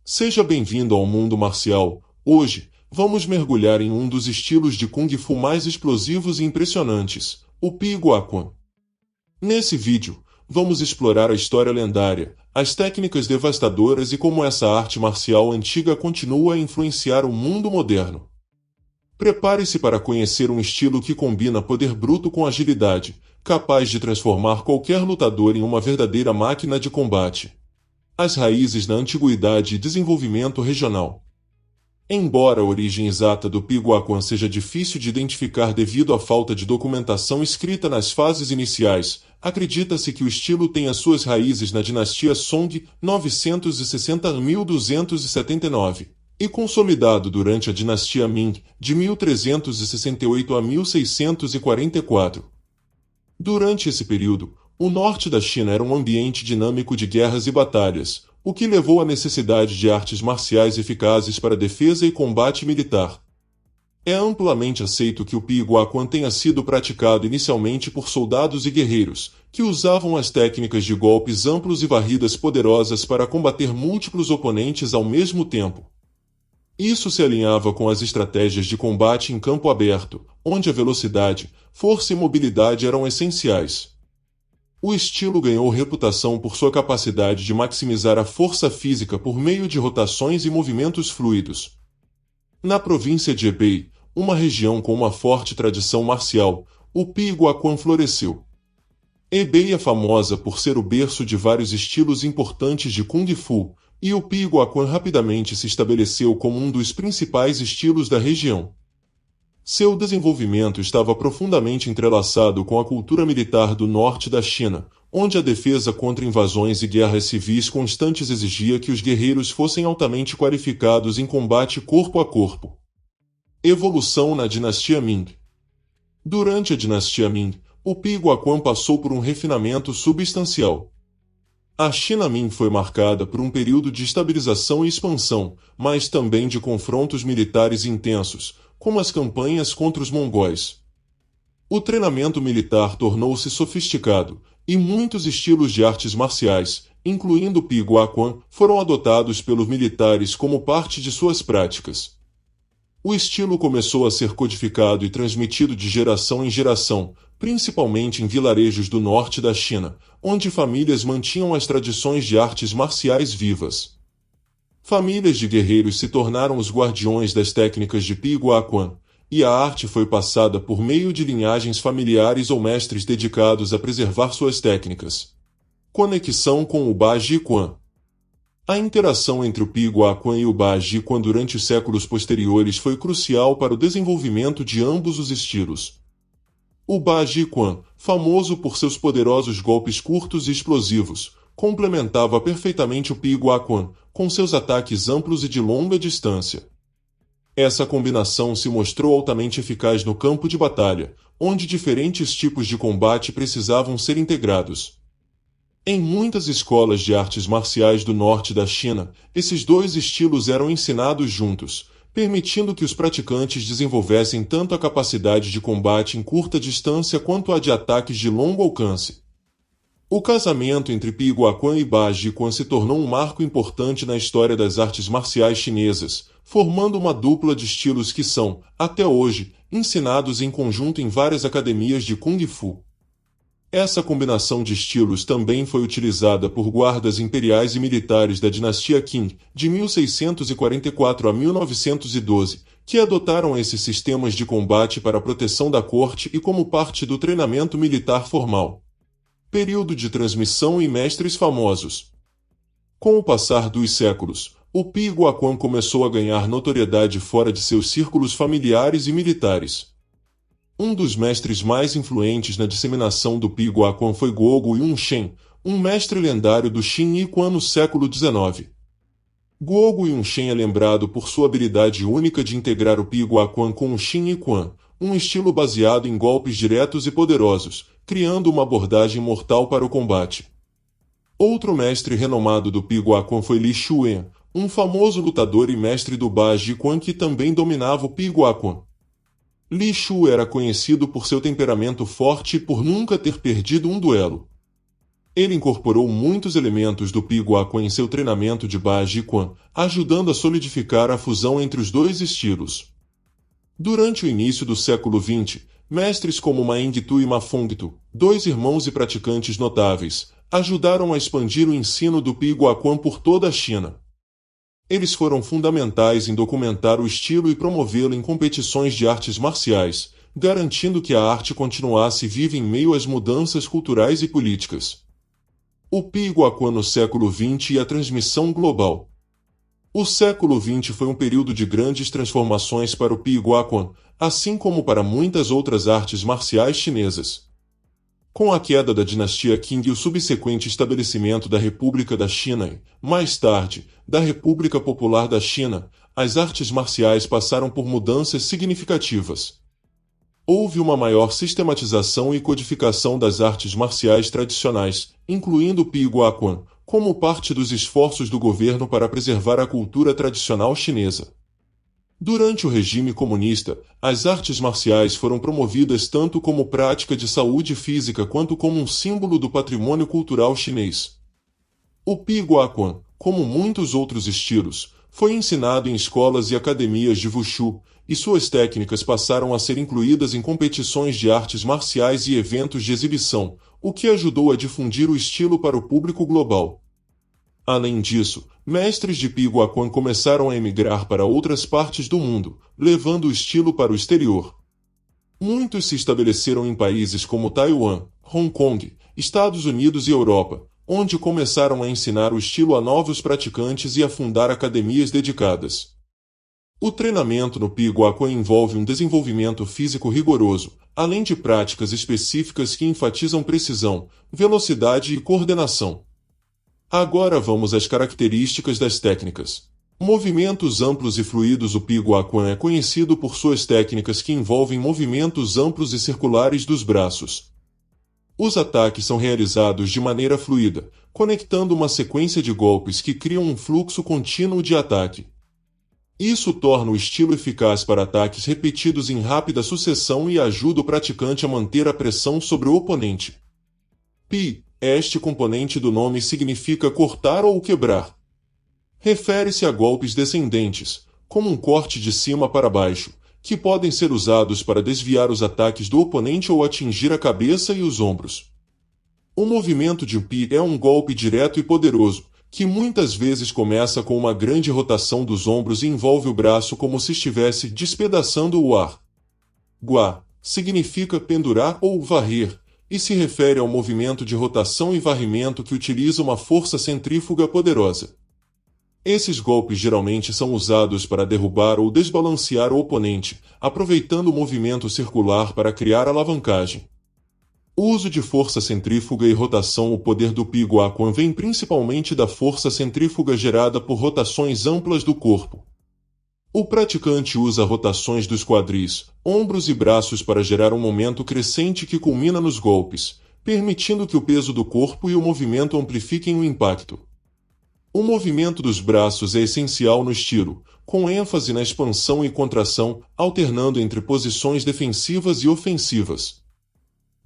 Seja bem-vindo ao mundo marcial. Hoje, vamos mergulhar em um dos estilos de Kung Fu mais explosivos e impressionantes, o Pi Guaquan. Nesse vídeo, vamos explorar a história lendária, as técnicas devastadoras e como essa arte marcial antiga continua a influenciar o mundo moderno. Prepare-se para conhecer um estilo que combina poder bruto com agilidade, capaz de transformar qualquer lutador em uma verdadeira máquina de combate. As raízes da antiguidade e desenvolvimento regional. Embora a origem exata do Pi Guaquan seja difícil de identificar devido à falta de documentação escrita nas fases iniciais, acredita-se que o estilo tenha suas raízes na dinastia Song 960-1279 e consolidado durante a dinastia Ming de 1368 a 1644. Durante esse período, o norte da China era um ambiente dinâmico de guerras e batalhas, o que levou à necessidade de artes marciais eficazes para defesa e combate militar. É amplamente aceito que o Pi Guaquan tenha sido praticado inicialmente por soldados e guerreiros, que usavam as técnicas de golpes amplos e varridas poderosas para combater múltiplos oponentes ao mesmo tempo. Isso se alinhava com as estratégias de combate em campo aberto, onde a velocidade, força e mobilidade eram essenciais. O estilo ganhou reputação por sua capacidade de maximizar a força física por meio de rotações e movimentos fluidos. Na província de Hebei, uma região com uma forte tradição marcial, o Pi Guaquan floresceu. Hebei é famosa por ser o berço de vários estilos importantes de Kung Fu, e o Pi Guaquan rapidamente se estabeleceu como um dos principais estilos da região. Seu desenvolvimento estava profundamente entrelaçado com a cultura militar do norte da China, onde a defesa contra invasões e guerras civis constantes exigia que os guerreiros fossem altamente qualificados em combate corpo a corpo. Evolução na dinastia Ming. Durante a dinastia Ming, o Pi Guaquan passou por um refinamento substancial. A China Ming foi marcada por um período de estabilização e expansão, mas também de confrontos militares intensos, como as campanhas contra os mongóis. O treinamento militar tornou-se sofisticado, e muitos estilos de artes marciais, incluindo o Pi Guaquan, foram adotados pelos militares como parte de suas práticas. O estilo começou a ser codificado e transmitido de geração em geração, principalmente em vilarejos do norte da China, onde famílias mantinham as tradições de artes marciais vivas. Famílias de guerreiros se tornaram os guardiões das técnicas de Pi Guaquan, e a arte foi passada por meio de linhagens familiares ou mestres dedicados a preservar suas técnicas. Conexão com o Ba Jiquan. A interação entre o Pi Guaquan e o Ba Jiquan durante os séculos posteriores foi crucial para o desenvolvimento de ambos os estilos. O Ba Jiquan, famoso por seus poderosos golpes curtos e explosivos, complementava perfeitamente o Pi Guaquan, com seus ataques amplos e de longa distância. Essa combinação se mostrou altamente eficaz no campo de batalha, onde diferentes tipos de combate precisavam ser integrados. Em muitas escolas de artes marciais do norte da China, esses dois estilos eram ensinados juntos, permitindo que os praticantes desenvolvessem tanto a capacidade de combate em curta distância quanto a de ataques de longo alcance. O casamento entre Pi Guaquan e Ba Jiquan se tornou um marco importante na história das artes marciais chinesas, formando uma dupla de estilos que são, até hoje, ensinados em conjunto em várias academias de Kung Fu. Essa combinação de estilos também foi utilizada por guardas imperiais e militares da dinastia Qing, de 1644 a 1912, que adotaram esses sistemas de combate para a proteção da corte e como parte do treinamento militar formal. Período de transmissão e mestres famosos. Com o passar dos séculos, o Pi Guaquan começou a ganhar notoriedade fora de seus círculos familiares e militares. Um dos mestres mais influentes na disseminação do Pi Guaquan foi Guogu Yunshen, um mestre lendário do Xin Yi Quan no século XIX. Guogu Yunshen é lembrado por sua habilidade única de integrar o Pi Guaquan com o Xin Yi Quan, um estilo baseado em golpes diretos e poderosos, criando uma abordagem mortal para o combate. Outro mestre renomado do Pi Guaquan foi Li Xuan, um famoso lutador e mestre do Ba Jiquan que também dominava o Pi Guaquan. Li Shu era conhecido por seu temperamento forte e por nunca ter perdido um duelo. Ele incorporou muitos elementos do Piguaquan em seu treinamento de Bajiquan, ajudando a solidificar a fusão entre os dois estilos. Durante o início do século XX, mestres como Ma Yingtu e Ma Fengtu, dois irmãos e praticantes notáveis, ajudaram a expandir o ensino do Piguaquan por toda a China. Eles foram fundamentais em documentar o estilo e promovê-lo em competições de artes marciais, garantindo que a arte continuasse viva em meio às mudanças culturais e políticas. O Piguaquan no século XX e a transmissão global. O século XX foi um período de grandes transformações para o Piguaquan, assim como para muitas outras artes marciais chinesas. Com a queda da dinastia Qing e o subsequente estabelecimento da República da China e, mais tarde, da República Popular da China, as artes marciais passaram por mudanças significativas. Houve uma maior sistematização e codificação das artes marciais tradicionais, incluindo o Piguaquan, como parte dos esforços do governo para preservar a cultura tradicional chinesa. Durante o regime comunista, as artes marciais foram promovidas tanto como prática de saúde física quanto como um símbolo do patrimônio cultural chinês. O Piguaquan, como muitos outros estilos, foi ensinado em escolas e academias de Wushu, e suas técnicas passaram a ser incluídas em competições de artes marciais e eventos de exibição, o que ajudou a difundir o estilo para o público global. Além disso, mestres de Piguaquan começaram a emigrar para outras partes do mundo, levando o estilo para o exterior. Muitos se estabeleceram em países como Taiwan, Hong Kong, Estados Unidos e Europa, onde começaram a ensinar o estilo a novos praticantes e a fundar academias dedicadas. O treinamento no Piguaquan envolve um desenvolvimento físico rigoroso, além de práticas específicas que enfatizam precisão, velocidade e coordenação. Agora vamos às características das técnicas. Movimentos amplos e fluidos. O Piguaquan é conhecido por suas técnicas que envolvem movimentos amplos e circulares dos braços. Os ataques são realizados de maneira fluida, conectando uma sequência de golpes que criam um fluxo contínuo de ataque. Isso torna o estilo eficaz para ataques repetidos em rápida sucessão e ajuda o praticante a manter a pressão sobre o oponente. Este componente do nome significa cortar ou quebrar. Refere-se a golpes descendentes, como um corte de cima para baixo, que podem ser usados para desviar os ataques do oponente ou atingir a cabeça e os ombros. O movimento de Pi é um golpe direto e poderoso, que muitas vezes começa com uma grande rotação dos ombros e envolve o braço como se estivesse despedaçando o ar. Gua significa pendurar ou varrer, e se refere ao movimento de rotação e varrimento que utiliza uma força centrífuga poderosa. Esses golpes geralmente são usados para derrubar ou desbalancear o oponente, aproveitando o movimento circular para criar alavancagem. O uso de força centrífuga e rotação. O poder do Piguaquan vem principalmente da força centrífuga gerada por rotações amplas do corpo. O praticante usa rotações dos quadris, ombros e braços para gerar um momento crescente que culmina nos golpes, permitindo que o peso do corpo e o movimento amplifiquem o impacto. O movimento dos braços é essencial no estilo, com ênfase na expansão e contração, alternando entre posições defensivas e ofensivas.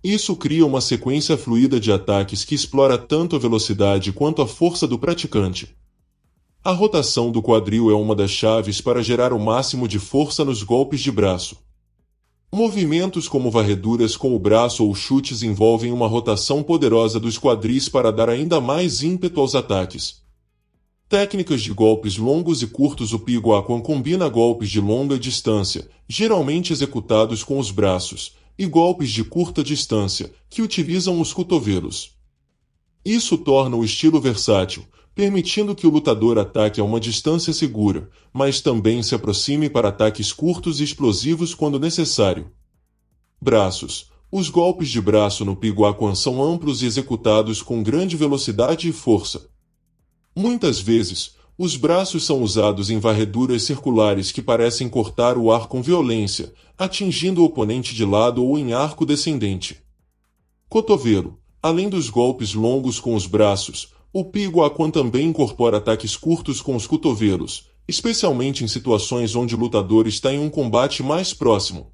Isso cria uma sequência fluida de ataques que explora tanto a velocidade quanto a força do praticante. A rotação do quadril é uma das chaves para gerar o máximo de força nos golpes de braço. Movimentos como varreduras com o braço ou chutes envolvem uma rotação poderosa dos quadris para dar ainda mais ímpeto aos ataques. Técnicas de golpes longos e curtos. O Piguaquan combina golpes de longa distância, geralmente executados com os braços, e golpes de curta distância, que utilizam os cotovelos. Isso torna o estilo versátil, permitindo que o lutador ataque a uma distância segura, mas também se aproxime para ataques curtos e explosivos quando necessário. Braços. Os golpes de braço no Piguaquan são amplos e executados com grande velocidade e força. Muitas vezes, os braços são usados em varreduras circulares que parecem cortar o ar com violência, atingindo o oponente de lado ou em arco descendente. Cotovelo. Além dos golpes longos com os braços, o Piguaquan também incorpora ataques curtos com os cotovelos, especialmente em situações onde o lutador está em um combate mais próximo.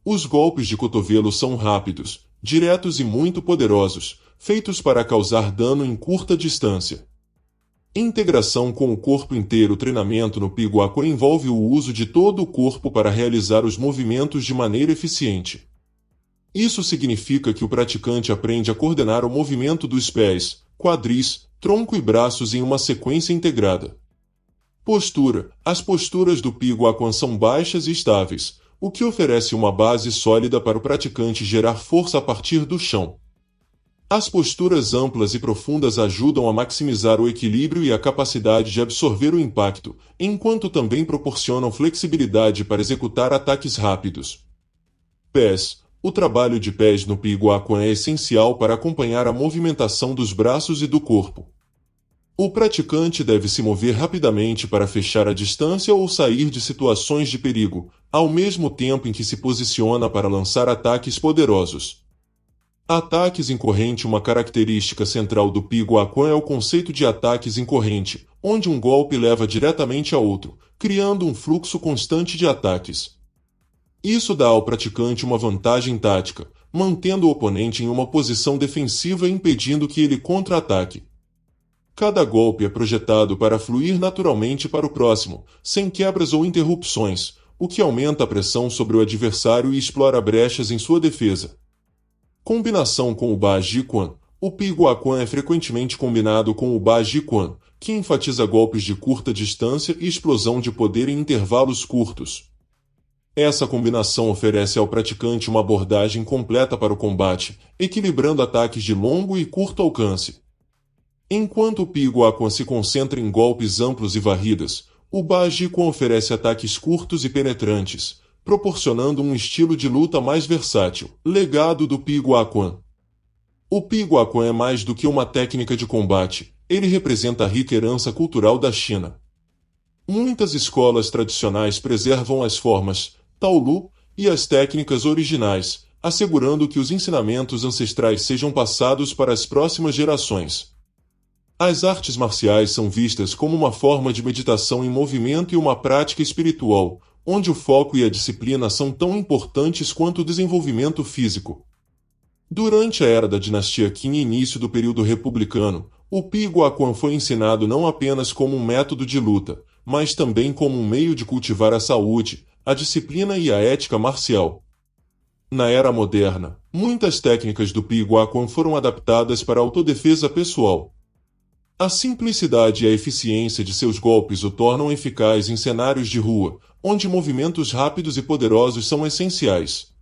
Os golpes de cotovelo são rápidos, diretos e muito poderosos, feitos para causar dano em curta distância. Integração com o corpo inteiro. O treinamento no Piguaquan envolve o uso de todo o corpo para realizar os movimentos de maneira eficiente. Isso significa que o praticante aprende a coordenar o movimento dos pés, quadris, tronco e braços em uma sequência integrada. Postura. As posturas do Piguaquan são baixas e estáveis, o que oferece uma base sólida para o praticante gerar força a partir do chão. As posturas amplas e profundas ajudam a maximizar o equilíbrio e a capacidade de absorver o impacto, enquanto também proporcionam flexibilidade para executar ataques rápidos. Pés. O trabalho de pés no Piguaquan é essencial para acompanhar a movimentação dos braços e do corpo. O praticante deve se mover rapidamente para fechar a distância ou sair de situações de perigo, ao mesmo tempo em que se posiciona para lançar ataques poderosos. Ataques em corrente. Uma característica central do Piguaquan é o conceito de ataques em corrente, onde um golpe leva diretamente a outro, criando um fluxo constante de ataques. Isso dá ao praticante uma vantagem tática, mantendo o oponente em uma posição defensiva e impedindo que ele contra-ataque. Cada golpe é projetado para fluir naturalmente para o próximo, sem quebras ou interrupções, o que aumenta a pressão sobre o adversário e explora brechas em sua defesa. Combinação com o Bajiquan. O Piguaquan é frequentemente combinado com o Bajiquan, que enfatiza golpes de curta distância e explosão de poder em intervalos curtos. Essa combinação oferece ao praticante uma abordagem completa para o combate, equilibrando ataques de longo e curto alcance. Enquanto o Piguaquan se concentra em golpes amplos e varridas, o Bajiquan oferece ataques curtos e penetrantes, proporcionando um estilo de luta mais versátil. Legado do Piguaquan. O Piguaquan é mais do que uma técnica de combate, ele representa a rica herança cultural da China. Muitas escolas tradicionais preservam as formas, Taolu, e as técnicas originais, assegurando que os ensinamentos ancestrais sejam passados para as próximas gerações. As artes marciais são vistas como uma forma de meditação em movimento e uma prática espiritual, onde o foco e a disciplina são tão importantes quanto o desenvolvimento físico. Durante a era da dinastia Qin e início do período republicano, o Piguaquan foi ensinado não apenas como um método de luta, mas também como um meio de cultivar a saúde, a disciplina e a ética marcial. Na era moderna, muitas técnicas do Piguaquan foram adaptadas para a autodefesa pessoal. A simplicidade e a eficiência de seus golpes o tornam eficaz em cenários de rua, onde movimentos rápidos e poderosos são essenciais.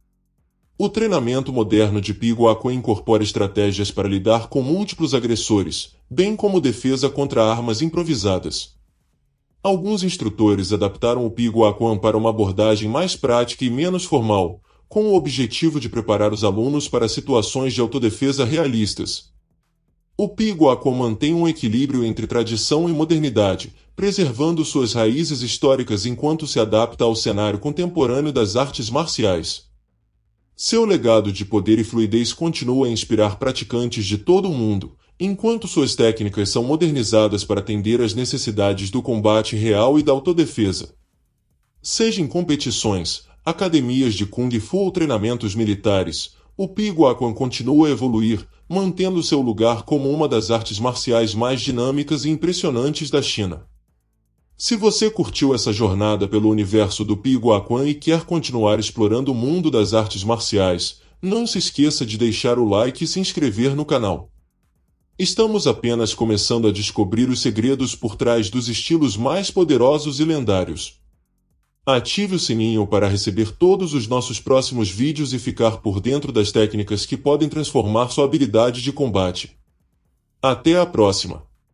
O treinamento moderno de Piguaquan incorpora estratégias para lidar com múltiplos agressores, bem como defesa contra armas improvisadas. Alguns instrutores adaptaram o Piguaquan para uma abordagem mais prática e menos formal, com o objetivo de preparar os alunos para situações de autodefesa realistas. O Piguaquan mantém um equilíbrio entre tradição e modernidade, preservando suas raízes históricas enquanto se adapta ao cenário contemporâneo das artes marciais. Seu legado de poder e fluidez continua a inspirar praticantes de todo o mundo, enquanto suas técnicas são modernizadas para atender às necessidades do combate real e da autodefesa. Seja em competições, academias de Kung Fu ou treinamentos militares, o Piguaquan continua a evoluir, mantendo seu lugar como uma das artes marciais mais dinâmicas e impressionantes da China. Se você curtiu essa jornada pelo universo do Piguaquan e quer continuar explorando o mundo das artes marciais, não se esqueça de deixar o like e se inscrever no canal. Estamos apenas começando a descobrir os segredos por trás dos estilos mais poderosos e lendários. Ative o sininho para receber todos os nossos próximos vídeos e ficar por dentro das técnicas que podem transformar sua habilidade de combate. Até a próxima!